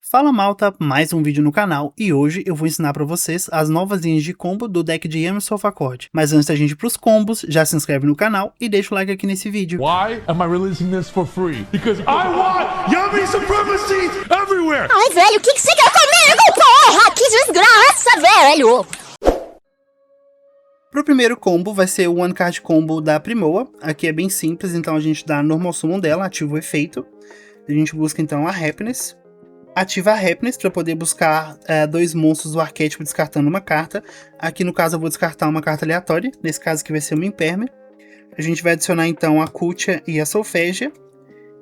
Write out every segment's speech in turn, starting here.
Fala malta, mais um vídeo no canal e hoje eu vou ensinar pra vocês as novas linhas de combo do deck de Yami Sophacord. Mas antes da gente ir pros combos, já se inscreve no canal e deixa o like aqui nesse vídeo. Why am I releasing this for free? Because I want Yami supremacy everywhere! Ai, velho, o que você quer comigo, porra? Que desgraça, velho! Pro primeiro combo vai ser o One Card Combo da Primoa. Aqui é bem simples, então a gente dá Normal Summon dela, ativa o efeito. A gente busca então a Happiness. Ativa a Happiness para poder buscar dois monstros do arquétipo descartando uma carta. Aqui no caso eu vou descartar uma carta aleatória, nesse caso aqui vai ser uma Impermer. A gente vai adicionar então a Kutia e a Solfégia.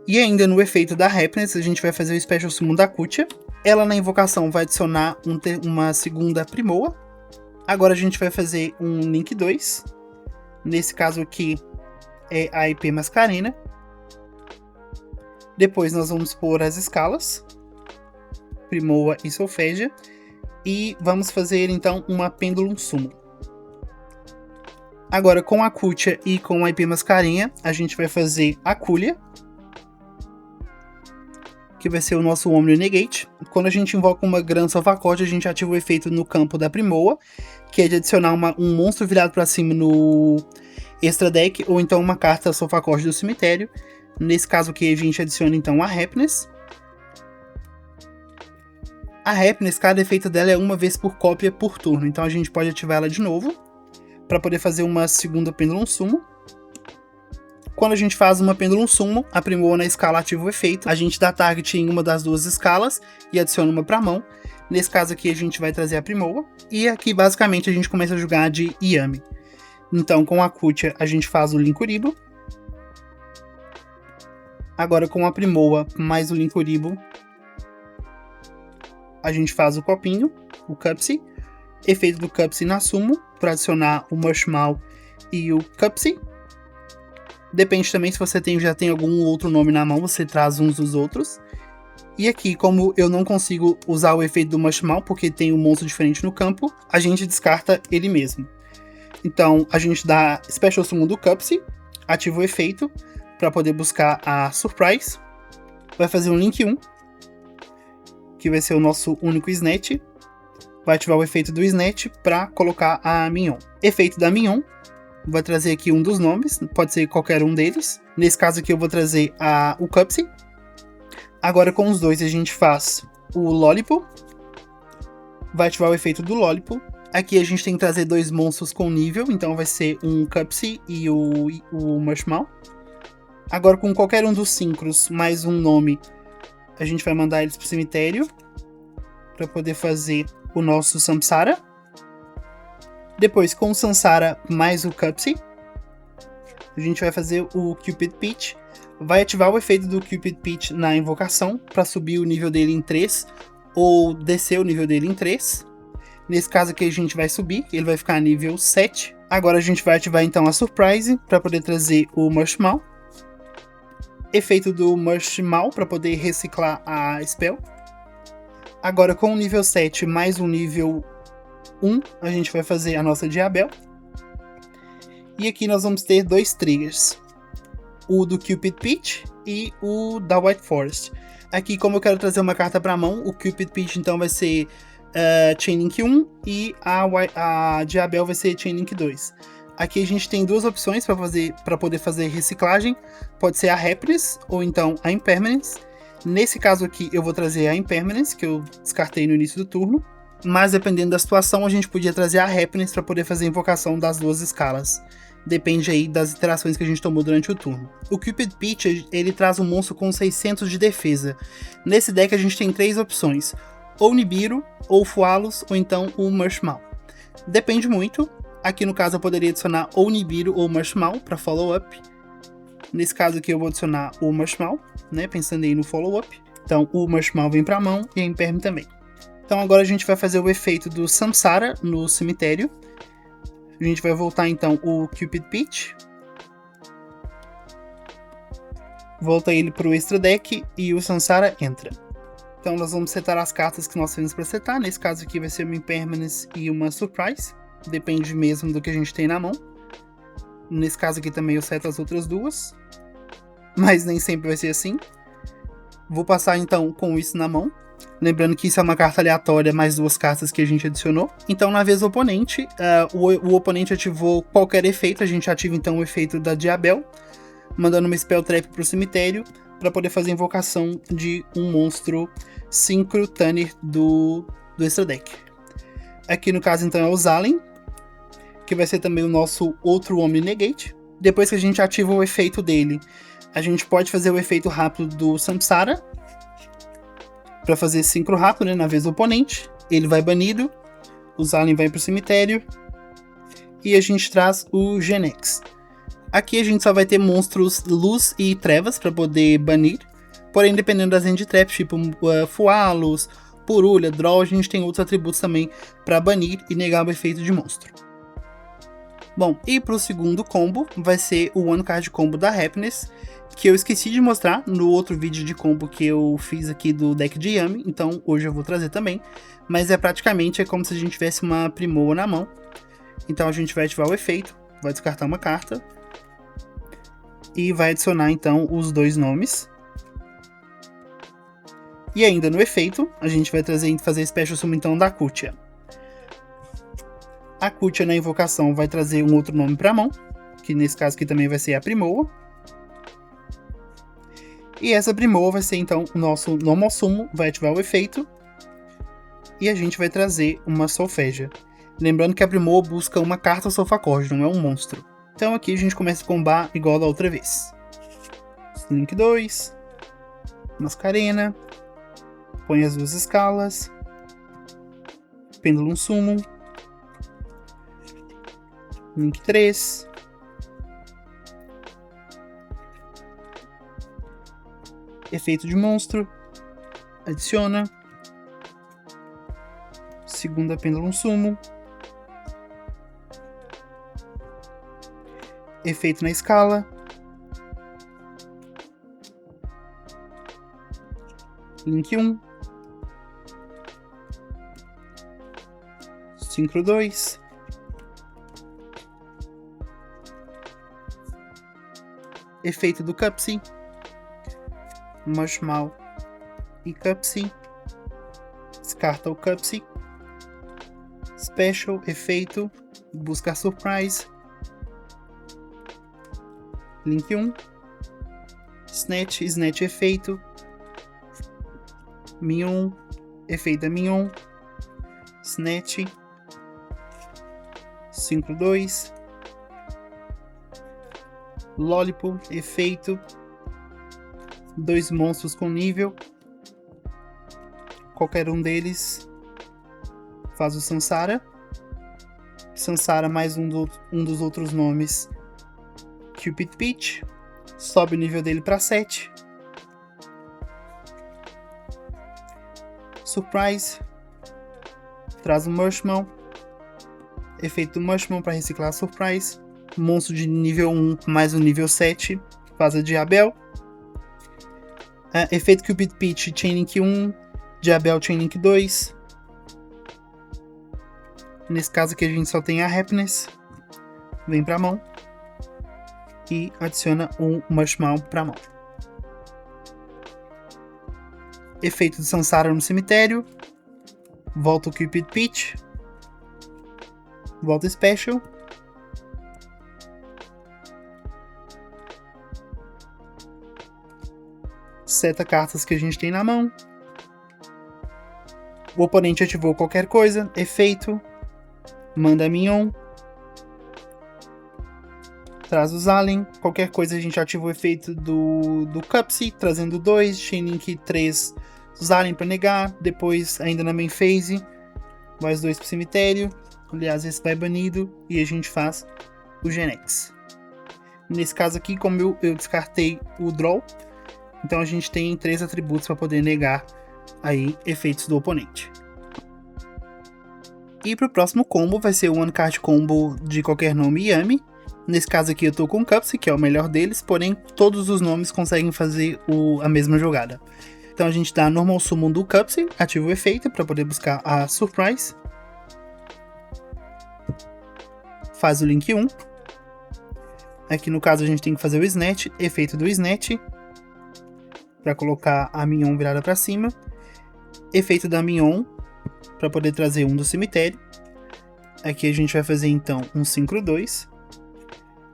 E ainda no efeito da Happiness a gente vai fazer o Special Summon da Kutia. Ela na invocação vai adicionar uma segunda Primoa. Agora a gente vai fazer um Link 2. Nesse caso aqui é a IP Mascarena. Depois nós vamos pôr as escalas. Primoa e Solfégia. E vamos fazer então uma Pendulum Summon. Agora com a Kutia e com a IP Mascarinha, a gente vai fazer a Kulia, que vai ser o nosso Omni Negate. Quando a gente invoca uma Gran Sophacord, a gente ativa o efeito no campo da Primoa, que é de adicionar um monstro virado para cima no extra deck, ou então uma carta Sophacord do cemitério. Nesse caso aqui a gente adiciona então a Happiness. A Happiness, cada efeito dela é uma vez por cópia por turno, então a gente pode ativar ela de novo, para poder fazer uma segunda Pendulum Summon. Quando a gente faz uma Pendulum Summon, a Primoa na escala ativa o efeito, a gente dá target em uma das duas escalas e adiciona uma para mão. Nesse caso aqui a gente vai trazer a Primoa, e aqui basicamente a gente começa a jogar de Yami. Então com a Kutia a gente faz o Linkuriboh. Agora com a Primoa mais o Linkuriboh, a gente faz o copinho, o Cupsy. Efeito do Cupsy na Summon, para adicionar o Mushmal e o Cupsy. Depende também se você já tem algum outro nome na mão, você traz uns dos outros. E aqui, como eu não consigo usar o efeito do Mushmal, porque tem um monstro diferente no campo, a gente descarta ele mesmo. Então, a gente dá Special Summon do Cupsy, ativa o efeito, para poder buscar a Surprise. Vai fazer um Link 1. Que vai ser o nosso único Snatch. Vai ativar o efeito do Snatch para colocar a Mignon. Efeito da Mignon, vai trazer aqui um dos nomes, pode ser qualquer um deles. Nesse caso aqui eu vou trazer o Cupsy. Agora com os dois a gente faz o Lollipop. Vai ativar o efeito do Lollipop. Aqui a gente tem que trazer dois monstros com nível, então vai ser um Cupsy e o Mushmal. Agora com qualquer um dos Synchros mais um nome, a gente vai mandar eles pro cemitério para poder fazer o nosso Samsara. Depois, com o Samsara mais o Cupsy, a gente vai fazer o Cupid Pitch. Vai ativar o efeito do Cupid Pitch na invocação para subir o nível dele em 3 ou descer o nível dele em 3. Nesse caso aqui a gente vai subir, ele vai ficar nível 7. Agora a gente vai ativar então a Surprise para poder trazer o Mushmal. Efeito do Mushmal para poder reciclar a Spell. Agora com o nível 7 mais um nível 1, a gente vai fazer a nossa Diabel. E aqui nós vamos ter dois triggers. O do Cupid Pitch e o da White Forest. Aqui, como eu quero trazer uma carta para a mão, o Cupid Pitch então vai ser Chain Link 1 e a Diabel vai ser Chain Link 2. Aqui a gente tem duas opções para poder fazer reciclagem. Pode ser a Happiness ou então a Impermanence. Nesse caso aqui eu vou trazer a Impermanence, que eu descartei no início do turno. Mas dependendo da situação a gente podia trazer a Happiness para poder fazer a invocação das duas escalas. Depende aí das interações que a gente tomou durante o turno. O Cupid Pitch, ele traz um monstro com 600 de defesa. Nesse deck a gente tem três opções. Ou Nibiru, ou Fualos, ou então o Mushmal. Depende muito. Aqui no caso eu poderia adicionar ou Nibiru ou Mushmal para follow-up. Nesse caso aqui eu vou adicionar o Mushmal, né, pensando aí no follow-up. Então o Mushmal vem para a mão e a Imperm também. Então agora a gente vai fazer o efeito do Samsara no cemitério. A gente vai voltar então o Cupid Pitch. Volta ele para o extra deck e o Samsara entra. Então nós vamos setar as cartas que nós temos para setar. Nesse caso aqui vai ser uma Impermanence e uma Surprise. Depende mesmo do que a gente tem na mão. Nesse caso aqui também eu seto as outras duas. Mas nem sempre vai ser assim. Vou passar então com isso na mão. Lembrando que isso é uma carta aleatória, mais 2 cartas que a gente adicionou. Então, na vez do oponente, o oponente ativou qualquer efeito. A gente ativa então o efeito da Diabel, mandando uma Spell Trap pro cemitério, para poder fazer a invocação de um monstro Synchro Tanner do extra deck. Aqui no caso então é o Zalen, que vai ser também o nosso outro Omni Negate. Depois que a gente ativa o efeito dele, a gente pode fazer o efeito rápido do Samsara, para fazer sincro rápido, né, na vez do oponente. Ele vai banido, o Zalen vai pro cemitério, e a gente traz o Genex. Aqui a gente só vai ter monstros luz e trevas para poder banir, porém dependendo das end traps, tipo Fualos, Purulha, Draw, a gente tem outros atributos também para banir e negar o efeito de monstro. Bom, e pro segundo combo vai ser o One Card Combo da Happiness, que eu esqueci de mostrar no outro vídeo de combo que eu fiz aqui do deck de Yami, então hoje eu vou trazer também, mas é como se a gente tivesse uma Primoa na mão. Então a gente vai ativar o efeito, vai descartar uma carta e vai adicionar então os 2 nomes. E ainda no efeito, a gente vai fazer Special Summon então da Kutia. A Kutia na invocação vai trazer um outro nome para a mão, que nesse caso aqui também vai ser a Primoa. E essa Primoa vai ser então o nosso Normal Summon, vai ativar o efeito. E a gente vai trazer uma Solfégia. Lembrando que a Primoa busca uma carta Solfacorde, não é um monstro. Então aqui a gente começa a combar igual da outra vez. Link 2. Mascarena. Põe as 2 escalas. Pendulum Summon. Link 3. Efeito de monstro. Adiciona. Segunda Pendulum Summon. Efeito na escala. Link 1. Synchro 2. Efeito do Cupsy. Mushmal e Cupsy. Descarta o Cupsy. Special, efeito, buscar Surprise. Link 1. Snatch, Snatch efeito. Minion, efeito da Minion. Snatch. Synchro 2. Lollipop, efeito. 2 monstros com nível. Qualquer um deles faz o Samsara. Samsara mais um dos outros nomes. Cupid Peach. Sobe o nível dele para 7. Surprise. Traz o Mushmon. Efeito do Mushmon para reciclar a Surprise. Monstro de nível 1 mais o nível 7. Faz a Diabel. Efeito Cupid Peach, Chainlink 1. Diabel, Chainlink 2. Nesse caso aqui a gente só tem a Happiness. Vem pra mão. E adiciona um Mushmouth pra mão. Efeito de Samsara no cemitério. Volta o Cupid Peach. Volta Special. Seta cartas que a gente tem na mão. O oponente ativou qualquer coisa. Efeito. Manda Minion. Traz o Zalen. Qualquer coisa a gente ativa o efeito do Cupsy, trazendo 2. Chainlink 3. Zalen para negar. Depois, ainda na main phase, mais 2 pro cemitério. Aliás, esse vai banido. E a gente faz o Genex. Nesse caso aqui, como eu descartei o Draw, então a gente tem 3 atributos para poder negar aí efeitos do oponente. E pro próximo combo vai ser o One Card Combo de qualquer nome Yami. Nesse caso aqui eu tô com o Cupsy, que é o melhor deles, porém todos os nomes conseguem fazer a mesma jogada. Então a gente dá Normal Summon do Cupsy, ativa o efeito para poder buscar a Surprise. Faz o Link 1. Aqui no caso a gente tem que fazer o Snatch, efeito do Snatch, para colocar a Minion virada para cima. efeito da Mignon, para poder trazer um do cemitério. Aqui a gente vai fazer então um Synchro 2.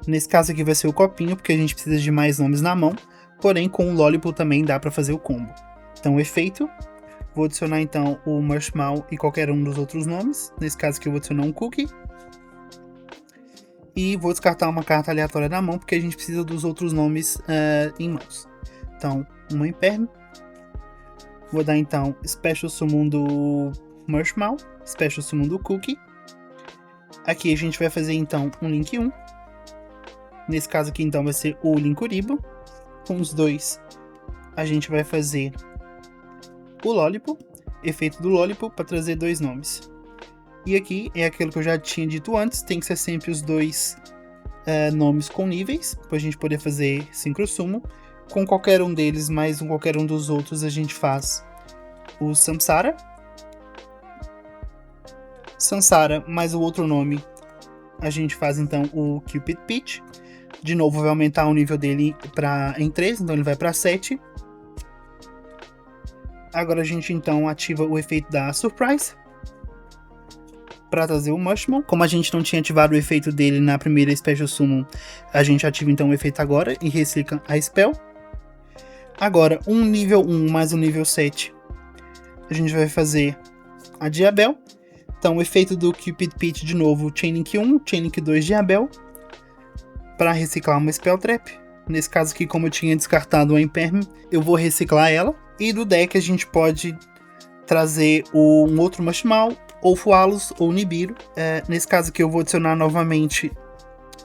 Nesse caso aqui vai ser o copinho, porque a gente precisa de mais nomes na mão. Porém, com o Lollipop também dá para fazer o combo. Então, efeito. Vou adicionar então o Marshmallow e qualquer um dos outros nomes. Nesse caso aqui eu vou adicionar um Cookie. E vou descartar uma carta aleatória na mão, porque a gente precisa dos outros nomes em mãos. Então, uma Imperm. Vou dar então Special Summon do Marshmallow, Special Summon do Cookie. Aqui a gente vai fazer então um Link 1. Nesse caso aqui então vai ser o Linkuriboh. Com os dois a gente vai fazer o Lollipop, efeito do Lollipop para trazer dois nomes. E aqui é aquilo que eu já tinha dito antes, tem que ser sempre os dois nomes com níveis, para a gente poder fazer Synchro Summon. Com qualquer um deles, mais qualquer um dos outros, a gente faz o Samsara. Samsara, mais o outro nome, a gente faz então o Cupid Peach. De novo, vai aumentar o nível dele em 3, então ele vai para 7. Agora a gente então ativa o efeito da Surprise para trazer o Mushmon. Como a gente não tinha ativado o efeito dele na primeira Special Summon, a gente ativa então o efeito agora e recicla a Spell. Agora, um nível 1 mais um nível 7, a gente vai fazer a Diabel. Então, o efeito do Cupid Peach de novo, Chainlink 1, Chainlink 2, Diabel, para reciclar uma Spell Trap. Nesse caso aqui, como eu tinha descartado a Imperm, eu vou reciclar ela. E do deck a gente pode trazer um outro Marshmallow, ou Fualos, ou Nibiru. Nesse caso aqui eu vou adicionar novamente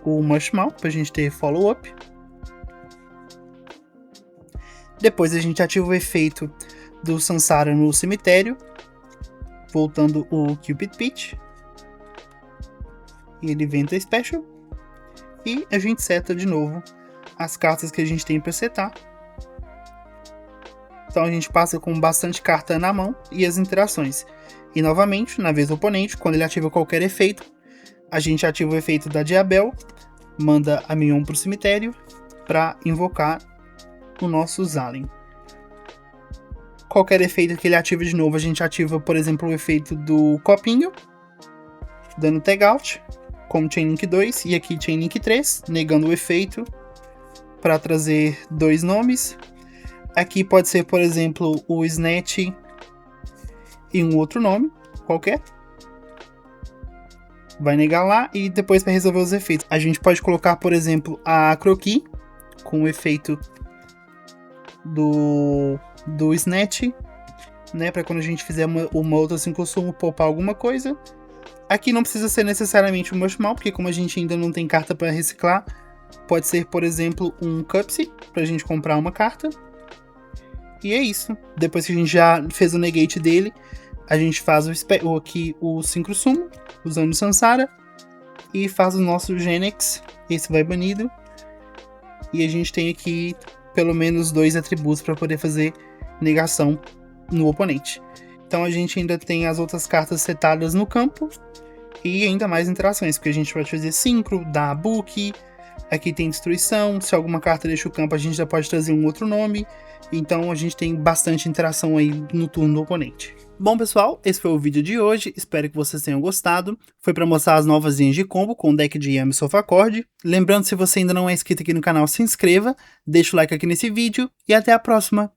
o Marshmallow, para a gente ter follow-up. Depois a gente ativa o efeito do Samsara no cemitério, voltando o Cupid Peach. E ele inventa Special. E a gente seta de novo as cartas que a gente tem para setar. Então a gente passa com bastante carta na mão e as interações. E novamente, na vez do oponente, quando ele ativa qualquer efeito, a gente ativa o efeito da Diabel, manda a Mignon para o cemitério para invocar o nosso Zalen. Qualquer efeito que ele ative de novo, a gente ativa, por exemplo, o efeito do copinho, dando tag out, como Chainlink 2 e aqui Chainlink 3, negando o efeito para trazer dois nomes. Aqui pode ser, por exemplo, o Snatch e um outro nome qualquer. Vai negar lá e depois para resolver os efeitos. A gente pode colocar, por exemplo, a Croquis com o efeito do Snatch, né, para quando a gente fizer uma outra Synchro Summon poupar alguma coisa. Aqui não precisa ser necessariamente um Marshmallow, porque como a gente ainda não tem carta para reciclar, pode ser, por exemplo, um Cupsy, para a gente comprar uma carta. E é isso. Depois que a gente já fez o negate dele, a gente faz aqui o Synchro Summon, usando o Samsara, e faz o nosso Genex. Esse vai banido. E a gente tem aqui pelo menos 2 atributos para poder fazer negação no oponente. Então a gente ainda tem as outras cartas setadas no campo e ainda mais interações, porque a gente pode fazer Synchro, dar Book, aqui tem Destruição, se alguma carta deixa o campo a gente já pode trazer um outro nome, então a gente tem bastante interação aí no turno do oponente. Bom pessoal, esse foi o vídeo de hoje, espero que vocês tenham gostado. Foi para mostrar as novas linhas de combo com o deck de Yami Sofaccord. Lembrando, se você ainda não é inscrito aqui no canal, se inscreva, deixa o like aqui nesse vídeo e até a próxima.